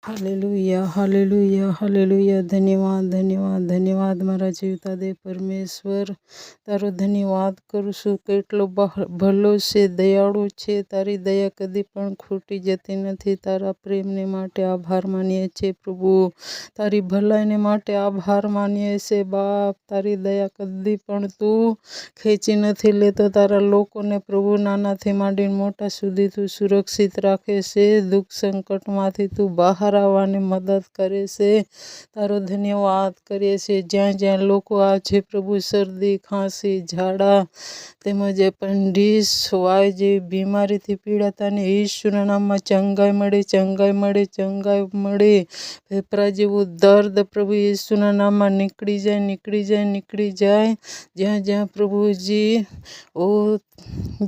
Hallelujah, hallelujah, hallelujah. ધન્યવાદ, ધન્યવાદ, ધન્યવાદ મારા જીવતા દે પરમેશ્વર. તારો ધન્યવાદ કરું છું. કેટલો ભલો છે, દયાળુ છે. તારી દયા કદી પણ ખૂટી જતી નથી. તારા પ્રેમને માટે આભાર માનીએ છીએ પ્રભુ. તારી ભલાઈને માટે આભાર માનીએ છીએ બાપ. તારી દયા કદી પણ તું ખેંચી નથી લેતો. તારા લોકોને પ્રભુ નાનાથી માંડીને મોટા સુધી તું સુરક્ષિત રાખે છે. દુઃખ સંકટમાંથી તું બહાર આવવાની મદદ કરે છે. તારો ધન્યવાદ કરીએ છીએ. જ્યાં જ્યાં લોકો આજે પ્રભુ શરદી, ખાંસી, ઝાડા તેમજ એપેન્ડિસ, વાય જેવી બીમારીથી પીડાતા ને ઈશ્વરના નામમાં ચંગાઈ મળે, ચંગાઈ મળે, ચંગાઈ મળે. ફેફડા જેવું દર્દ પ્રભુ ઈશ્વરના નામમાં નીકળી જાય, નીકળી જાય, નીકળી જાય. જ્યાં જ્યાં પ્રભુજી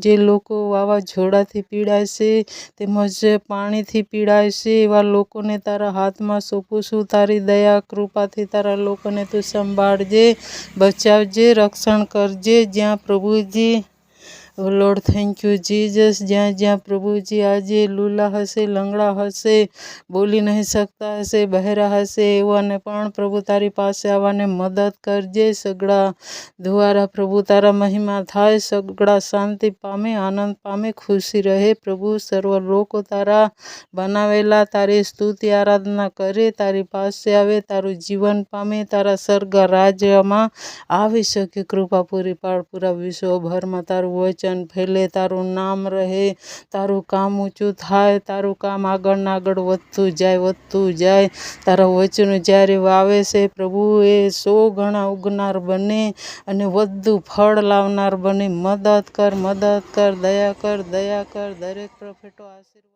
જે લોકો વાવાઝોડાથી પીડાય છે તેમજ પાણીથી પીડાય છે એવા લોકોને તારા હાથમાં સોંપું છું. તારી દયા કૃપાથી તારા લોકોને તું સંભાળજે, બચાવજે, રક્ષણ કરજે. જ્યાં પ્રભુજી લોર્ડ થેન્ક યુ જીસસ. જ્યાં જ્યાં પ્રભુજી આજે લૂલા હશે, લંગડા હશે, બોલી નહીં શકતા હશે, બહેરા હશે એવાને પણ પ્રભુ તારી પાસે આવવાને મદદ કરજે. સગડા દ્વારા પ્રભુ તારા મહિમા થાય, સગડા શાંતિ પામે, આનંદ પામે, ખુશી રહે. પ્રભુ સર્વ લોકો તારા બનાવેલા તારી સ્તુતિ આરાધના કરે, તારી પાસે આવે, તારું જીવન પામે, તારા સ્વર્ગ રાજ્યમાં આવી શકે. કૃપા પૂરી પાડ. પૂરા વિશ્વભરમાં તારું વચન ફેલે, તારું નામ રહે, તારું કામ ઊંચું થાય, તારું કામ આગળ ને આગળ વધતું જાય, વધતું જાય. તારા વચનો જ્યારે વાવે છે પ્રભુ એ 100 ગણા ઉગનાર બને અને વધુ ફળ લાવનાર બને. મદદ કર, મદદ કર, દયા કર, દયા કર. દરેક પ્રોફેટો આશીર્વાદ